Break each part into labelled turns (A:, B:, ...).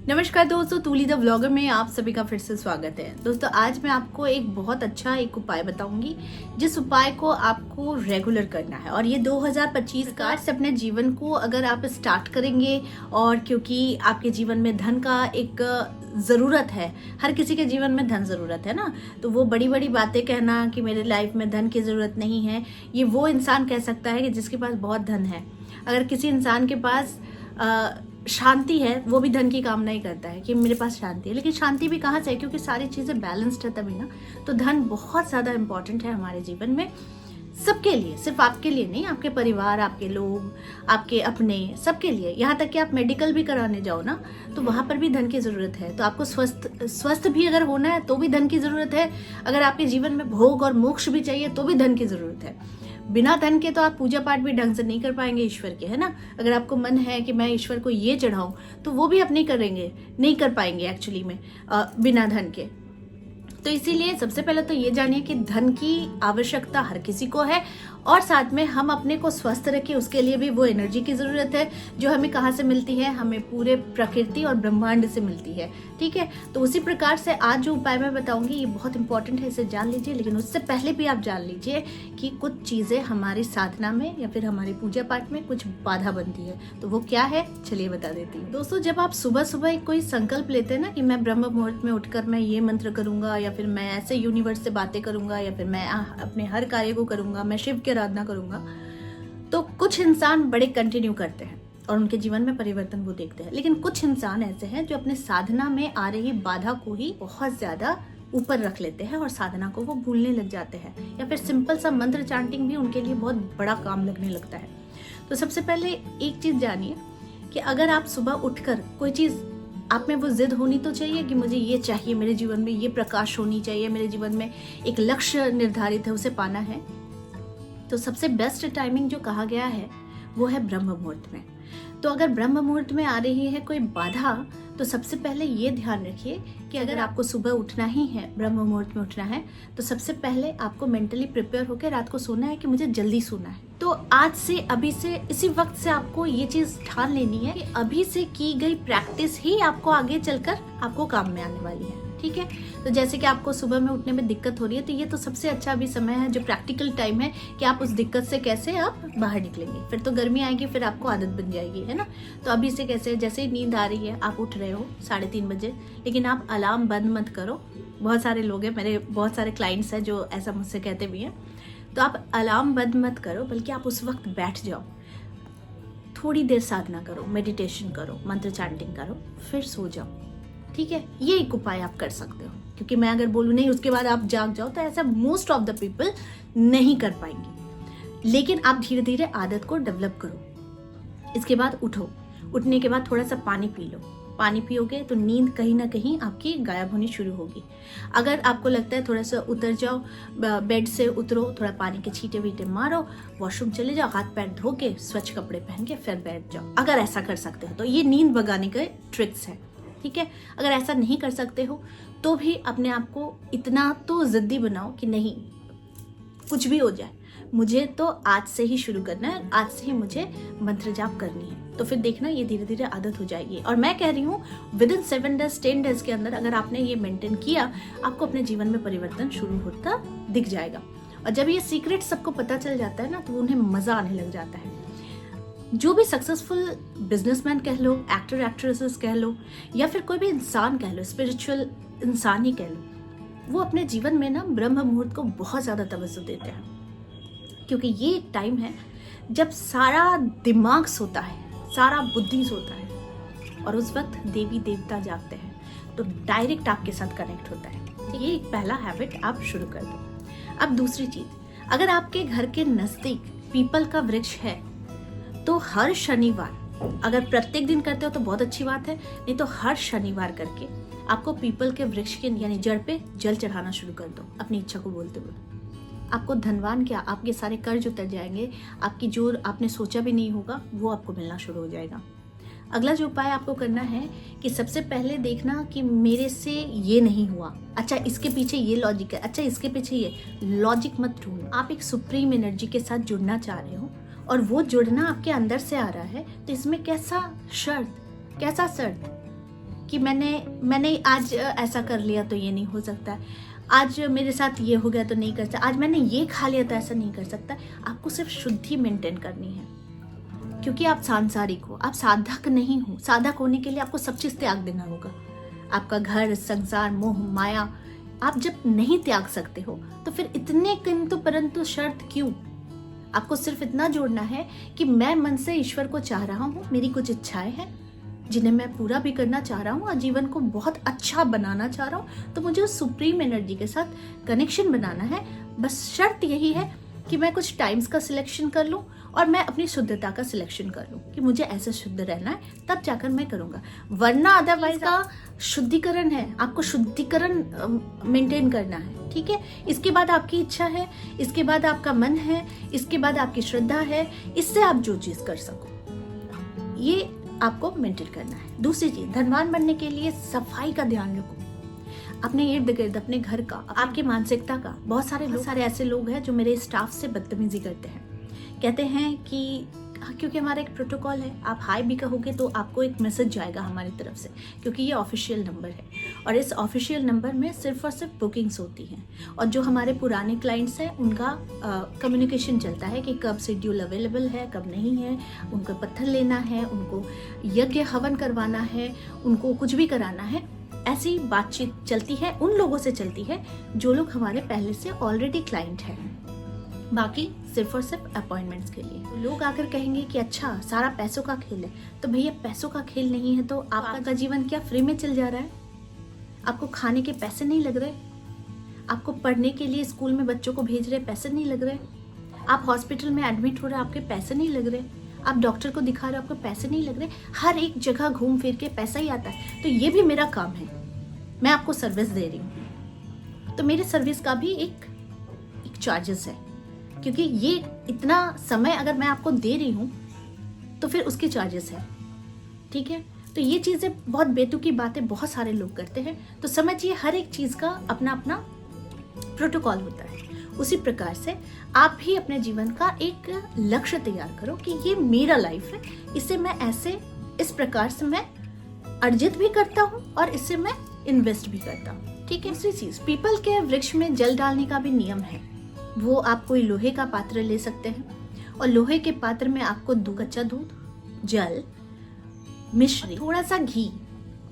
A: नमस्कार दोस्तों, तूली the vlogger में आप सभी का फिर से स्वागत है। दोस्तों आज मैं आपको एक बहुत अच्छा उपाय बताऊंगी जिस उपाय को आपको रेगुलर करना है और ये 2025 का से अपने जीवन को अगर आप स्टार्ट करेंगे। और क्योंकि आपके जीवन में धन का एक ज़रूरत है, हर किसी के जीवन में धन ज़रूरत है ना, तो वो बड़ी बड़ी बातें कहना कि मेरे लाइफ में धन की ज़रूरत नहीं है, ये वो इंसान कह सकता है कि जिसके पास बहुत धन है। अगर किसी इंसान के पास शांति है, वो भी धन की कामना ही करता है कि मेरे पास शांति है, लेकिन शांति भी कहाँ से है, क्योंकि सारी चीज़ें बैलेंस्ड है तभी ना। तो धन बहुत ज़्यादा इंपॉर्टेंट है हमारे जीवन में, सबके लिए, सिर्फ आपके लिए नहीं, आपके परिवार, आपके लोग, आपके अपने, सबके लिए। यहाँ तक कि आप मेडिकल भी कराने जाओ ना, तो वहाँ पर भी धन की ज़रूरत है। तो आपको स्वस्थ भी अगर होना है तो भी धन की ज़रूरत है। अगर आपके जीवन में भोग और मोक्ष भी चाहिए तो भी धन की ज़रूरत है। बिना धन के तो आप पूजा पाठ भी ढंग से नहीं कर पाएंगे ईश्वर के, है ना। अगर आपको मन है कि मैं ईश्वर को ये चढ़ाऊं, तो वो भी आप नहीं कर पाएंगे एक्चुअली में बिना धन के। तो इसीलिए सबसे पहले तो ये जानिए कि धन की आवश्यकता हर किसी को है, और साथ में हम अपने को स्वस्थ रखें उसके लिए भी वो एनर्जी की ज़रूरत है जो हमें कहाँ से मिलती है, हमें पूरे प्रकृति और ब्रह्मांड से मिलती है। ठीक है, तो उसी प्रकार से आज जो उपाय मैं बताऊंगी ये बहुत इंपॉर्टेंट है, इसे जान लीजिए। लेकिन उससे पहले भी आप जान लीजिए कि कुछ चीज़ें हमारी साधना में या फिर हमारी पूजा पाठ में कुछ बाधा बनती है, तो वो क्या है चलिए बता देती हूँ। दोस्तों जब आप सुबह सुबह एक कोई संकल्प लेते हैं ना कि मैं ब्रह्म मुहूर्त में उठकर मैं ये मंत्र करूंगा, या फिर मैं ऐसे यूनिवर्स से बातें करूंगा, या फिर मैं अपने हर कार्य को करूंगा, मैं शिव की आराधना करूंगा, तो कुछ इंसान बड़े कंटिन्यू करते हैं और उनके जीवन में परिवर्तन वो देखते हैं। लेकिन कुछ इंसान ऐसे हैं जो अपने साधना में आ रही बाधा को ही बहुत ज्यादा ऊपर रख लेते हैं और साधना को वो भूलने लग जाते हैं, या फिर सिंपल सा मंत्र चांटिंग भी उनके लिए बहुत बड़ा काम लगने लगता है। तो सबसे पहले एक चीज जानिए कि अगर आप सुबह उठकर कोई चीज, आप में वो जिद होनी तो चाहिए कि मुझे ये चाहिए, मेरे जीवन में ये प्रकाश होनी चाहिए, मेरे जीवन में एक लक्ष्य निर्धारित है, उसे पाना है। तो सबसे बेस्ट टाइमिंग जो कहा गया है वो है ब्रह्म मुहूर्त में। तो अगर ब्रह्म मुहूर्त में आ रही है कोई बाधा, तो सबसे पहले ये ध्यान रखिए कि अगर आपको सुबह उठना ही है, ब्रह्म मुहूर्त में उठना है, तो सबसे पहले आपको मेंटली प्रिपेयर होकर रात को सोना है कि मुझे जल्दी सोना है। तो आज से, अभी से, इसी वक्त से आपको ये चीज ठान लेनी है कि अभी से की गई प्रैक्टिस ही आपको आगे चलकर आपको काम में आने वाली है। ठीक है, तो जैसे कि आपको सुबह में उठने में दिक्कत हो रही है, तो ये तो सबसे अच्छा अभी समय है, जो प्रैक्टिकल टाइम है कि आप उस दिक्कत से कैसे आप बाहर निकलेंगे। फिर तो गर्मी आएगी, फिर आपको आदत बन जाएगी, है ना। तो अभी से कैसे, जैसे ही नींद आ रही है, आप उठ रहे हो 3:30 बजे, लेकिन आप अलार्म बंद मत करो। बहुत सारे लोग हैं, मेरे बहुत सारे क्लाइंट्स हैं जो ऐसा मुझसे कहते भी हैं। तो आप अलार्म बंद मत करो, बल्कि आप उस वक्त बैठ जाओ, थोड़ी देर साधना करो, मेडिटेशन करो, मंत्र चैंटिंग करो, फिर सो जाओ। ठीक है, ये एक उपाय आप कर सकते हो, क्योंकि मैं अगर बोलूँ नहीं उसके बाद आप जाग जाओ, तो ऐसा मोस्ट ऑफ द पीपल नहीं कर पाएंगे। लेकिन आप धीरे धीरे आदत को डेवलप करो। इसके बाद उठो, उठने के बाद थोड़ा सा पानी पी लो। पानी पियोगे तो नींद कहीं ना कहीं आपकी गायब होनी शुरू होगी। अगर आपको लगता है थोड़ा सा उतर जाओ, बेड से उतरो, थोड़ा पानी के छींटे वीटे मारो, वॉशरूम चले जाओ, हाथ पैर धो के स्वच्छ कपड़े पहन के फिर बैठ जाओ। अगर ऐसा कर सकते हो तो ये नींद भगाने के ट्रिक्स है। ठीक है, अगर ऐसा नहीं कर सकते हो तो भी अपने आप को इतना तो जिद्दी बनाओ कि नहीं, कुछ भी हो जाए, मुझे तो आज से ही शुरू करना है, आज से ही मुझे मंत्र जाप करनी है। तो फिर देखना ये धीरे धीरे आदत हो जाएगी। और मैं कह रही हूँ विद इन 7 डेज 10 डेज के अंदर अगर आपने ये मेंटेन किया, आपको अपने जीवन में परिवर्तन शुरू होता दिख जाएगा। और जब ये सीक्रेट सबको पता चल जाता है ना, तो उन्हें मजा आने लग जाता है। जो भी सक्सेसफुल बिजनेसमैन कह लो, एक्टर एक्ट्रेसेस कह लो, या फिर कोई भी इंसान कह लो, स्पिरिचुअल इंसान ही कह लो, वो अपने जीवन में ना ब्रह्म मुहूर्त को बहुत ज़्यादा तवज्जो देते हैं, क्योंकि ये एक टाइम है जब सारा दिमाग सोता है, सारा बुद्धि सोता है, और उस वक्त देवी देवता जागते हैं, तो डायरेक्ट आपके साथ कनेक्ट होता है। तो ये एक पहला हैबिट आप शुरू कर दो। अब दूसरी चीज़, अगर आपके घर के नज़दीक पीपल का वृक्ष है, तो हर शनिवार, अगर प्रत्येक दिन करते हो तो बहुत अच्छी बात है, नहीं तो हर शनिवार करके आपको पीपल के वृक्ष के यानी जड़ पे जल चढ़ाना शुरू कर दो, अपनी इच्छा को बोलते हुए। आपको धनवान क्या, आपके सारे कर्ज उतर जाएंगे, आपकी जो आपने सोचा भी नहीं होगा वो आपको मिलना शुरू हो जाएगा। अगला जो उपाय आपको करना है कि सबसे पहले देखना कि मेरे से ये नहीं हुआ, अच्छा इसके पीछे ये लॉजिक है, अच्छा इसके पीछे ये लॉजिक मत ढूंढो। आप एक सुप्रीम एनर्जी के साथ जुड़ना चाह रहे हो और वो जुड़ना आपके अंदर से आ रहा है, तो इसमें कैसा शर्त, कि मैंने आज ऐसा कर लिया तो ये नहीं हो सकता है, आज मेरे साथ ये हो गया तो नहीं कर सकता, आज मैंने ये खा लिया तो ऐसा नहीं कर सकता। आपको सिर्फ शुद्धि मेंटेन करनी है, क्योंकि आप सांसारिक हो, आप साधक नहीं हो। साधक होने के लिए आपको सब चीज त्याग देना होगा। आपका घर, संसार, मोह, माया, आप जब नहीं त्याग सकते हो तो फिर इतने किंतु परंतु शर्त क्यों? आपको सिर्फ इतना जोड़ना है कि मैं मन से ईश्वर को चाह रहा हूँ, मेरी कुछ इच्छाएं हैं जिन्हें मैं पूरा भी करना चाह रहा हूँ और जीवन को बहुत अच्छा बनाना चाह रहा हूँ, तो मुझे उस सुप्रीम एनर्जी के साथ कनेक्शन बनाना है। बस शर्त यही है कि मैं कुछ टाइम्स का सिलेक्शन कर लूँ और मैं अपनी शुद्धता का सिलेक्शन कर लूँ कि मुझे ऐसे शुद्ध रहना है, तब जाकर मैं करूँगा। वरना अदरवाइज का शुद्धिकरण है, आपको शुद्धिकरण मेंटेन करना है, ठीक है। इसके बाद आपकी इच्छा है, इसके बाद आपका मन है, इसके बाद आपकी श्रद्धा है, इससे आप जो चीज कर सको ये आपको मेंटेन करना है। दूसरी चीज, धनवान बनने के लिए सफाई का ध्यान रखो, अपने इर्द गिर्द, अपने घर का, आपकी मानसिकता का। बहुत सारे ऐसे लोग हैं जो मेरे स्टाफ से बदतमीजी करते हैं, कहते हैं कि क्योंकि हमारा एक प्रोटोकॉल है, आप हाई भी कहोगे तो आपको एक मैसेज जाएगा हमारी तरफ से, क्योंकि ये ऑफिशियल नंबर है और इस ऑफिशियल नंबर में सिर्फ और सिर्फ बुकिंग्स होती हैं और जो हमारे पुराने क्लाइंट्स हैं उनका कम्युनिकेशन चलता है कि कब शेड्यूल अवेलेबल है, कब नहीं है, उनको पत्थर लेना है, उनको यज्ञ हवन करवाना है, उनको कुछ भी कराना है। ऐसी बातचीत चलती है, उन लोगों से चलती है जो लोग हमारे पहले से ऑलरेडी क्लाइंट हैं, बाकी सिर्फ और सिर्फ अपॉइंटमेंट्स के लिए। लोग आकर कहेंगे कि अच्छा सारा पैसों का खेल है, तो भैया पैसों का खेल नहीं है तो आपका जीवन क्या फ्री में चल जा रहा है? आपको खाने के पैसे नहीं लग रहे? आपको पढ़ने के लिए स्कूल में बच्चों को भेज रहे पैसे नहीं लग रहे? आप हॉस्पिटल में एडमिट हो रहे आपके पैसे नहीं लग रहे? आप डॉक्टर को दिखा रहे हो आपको पैसे नहीं लग रहे? हर एक जगह घूम फिर के पैसा ही आता है। तो ये भी मेरा काम है, मैं आपको सर्विस दे रही हूँ, तो मेरे सर्विस का भी एक चार्जेस है, क्योंकि ये इतना समय अगर मैं आपको दे रही हूँ तो फिर उसके चार्जेस है, ठीक है। तो ये चीजें बहुत बेतुकी बातें बहुत सारे लोग करते हैं, तो समझिए हर एक चीज का अपना अपना प्रोटोकॉल होता है। उसी प्रकार से आप भी अपने जीवन का एक लक्ष्य तैयार करो कि ये मेरा लाइफ है, इसे मैं ऐसे इस प्रकार से मैं अर्जित भी करता हूँ और इससे मैं इन्वेस्ट भी करता हूँ, ठीक है। दूसरी चीज, पीपल के वृक्ष में जल डालने का भी नियम है। वो आप कोई लोहे का पात्र ले सकते हैं और लोहे के पात्र में आपको कच्चा दूध, जल, मिश्री, थोड़ा सा घी,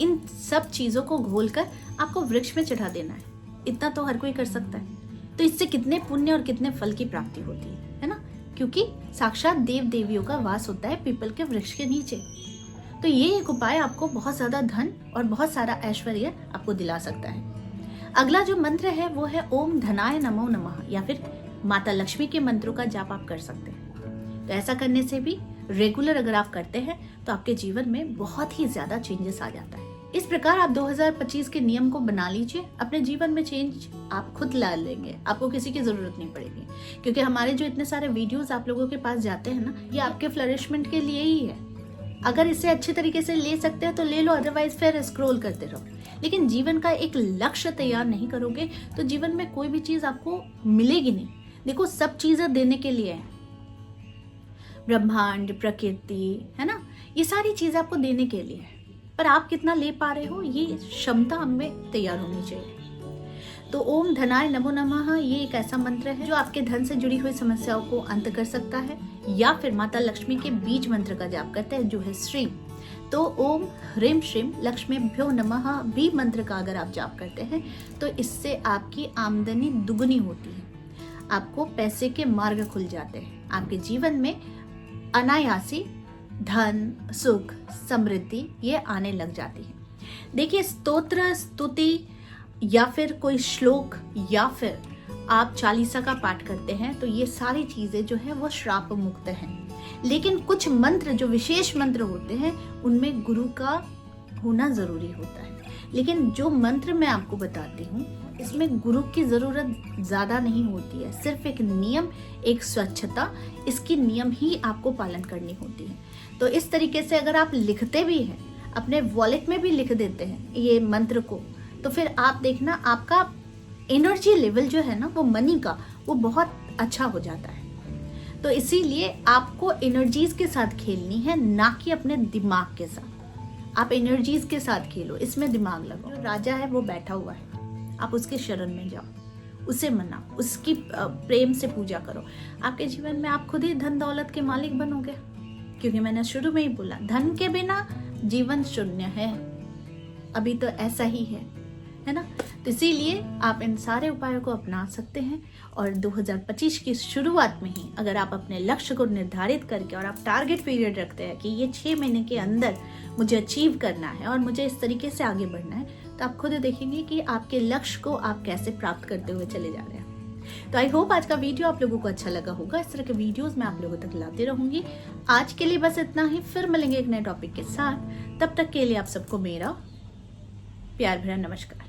A: इन सब चीजों को घोलकर आपको वृक्ष में चढ़ा देना है। इतना तो हर कोई कर सकता है। तो इससे कितने पुण्य और कितने फल की प्राप्ति होती है ना, क्योंकि साक्षात देव देवियों का वास होता है पीपल के वृक्ष के नीचे। तो ये एक उपाय आपको बहुत ज्यादा धन और बहुत सारा ऐश्वर्य आपको दिला सकता है। अगला जो मंत्र है वो है ओम धनाय नमो नमः, या फिर माता लक्ष्मी के मंत्रों का जाप आप कर सकते हैं। तो ऐसा करने से भी रेगुलर अगर आप करते हैं तो आपके जीवन में बहुत ही ज्यादा चेंजेस आ जाता है। इस प्रकार आप 2025 के नियम को बना लीजिए, अपने जीवन में चेंज आप खुद ला लेंगे, आपको किसी की जरूरत नहीं पड़ेगी, क्योंकि हमारे जो इतने सारे वीडियोस आप लोगों के पास जाते हैं ना, ये आपके फ्लरिशमेंट के लिए ही है। अगर इसे अच्छे तरीके से ले सकते हैं तो ले लो, अदरवाइज फिर स्क्रॉल करते रहो। लेकिन जीवन का एक लक्ष्य तैयार नहीं करोगे तो जीवन में कोई भी चीज आपको मिलेगी नहीं। देखो, सब चीजें देने के लिए है, ब्रह्मांड, प्रकृति, है ना, ये सारी चीजें आपको देने के लिए है, पर आप कितना ले पा रहे हो ये क्षमता हमें तैयार होनी चाहिए। तो ओम धनाय नमो नमः ये एक ऐसा मंत्र है जो आपके धन से जुड़ी हुई समस्याओं को अंत कर सकता है, या फिर माता लक्ष्मी के बीज मंत्र का जाप करते हैं जो है श्रीम। तो ओम ह्रीम श्रीम लक्ष्मीभ्यो नमः भी मंत्र का अगर आप जाप करते हैं तो इससे आपकी आमदनी दुगनी होती है, आपको पैसे के मार्ग खुल जाते हैं, आपके जीवन में अनायासी धन, सुख, समृद्धि ये आने लग जाती है। देखिए, स्तोत्र, स्तुति या फिर कोई श्लोक या फिर आप चालीसा का पाठ करते हैं तो ये सारी चीजें जो है वो श्राप मुक्त हैं। लेकिन कुछ मंत्र जो विशेष मंत्र होते हैं उनमें गुरु का होना जरूरी होता है। लेकिन जो मंत्र मैं आपको बताती हूँ इसमें गुरु की जरूरत ज्यादा नहीं होती है, सिर्फ एक नियम, एक स्वच्छता, इसकी नियम ही आपको पालन करनी होती है। तो इस तरीके से अगर आप लिखते भी हैं, अपने वॉलेट में भी लिख देते हैं ये मंत्र को, तो फिर आप देखना आपका एनर्जी लेवल जो है ना वो मनी का वो बहुत अच्छा हो जाता है। तो इसीलिए आपको एनर्जीज के साथ खेलनी है, ना कि अपने दिमाग के साथ। आप एनर्जीज के साथ खेलो, इसमें दिमाग लगाओ। जो राजा है वो बैठा हुआ है, आप उसके शरण में जाओ, उसे मनाओ, उसकी प्रेम से पूजा करो। आपके जीवन में आप खुद ही धन दौलत के मालिक बनोगे, क्योंकि मैंने शुरू में ही बोला धन के बिना जीवन शून्य है। अभी तो ऐसा ही है ना। तो इसीलिए आप इन सारे उपायों को अपना सकते हैं और 2025 की शुरुआत में ही अगर आप अपने लक्ष्य को निर्धारित करके और आप टारगेट पीरियड रखते हैं कि ये 6 महीने के अंदर मुझे अचीव करना है और मुझे इस तरीके से आगे बढ़ना है, तो आप खुद देखेंगे कि आपके लक्ष्य को आप कैसे प्राप्त करते हुए चले जा रहे हैं। तो आई होप आज का वीडियो आप लोगों को अच्छा लगा होगा। इस तरह के वीडियोस मैं आप लोगों तक लाती रहूंगी। आज के लिए बस इतना ही, फिर मिलेंगे एक नए टॉपिक के साथ। तब तक के लिए आप सबको मेरा प्यार भरा नमस्कार।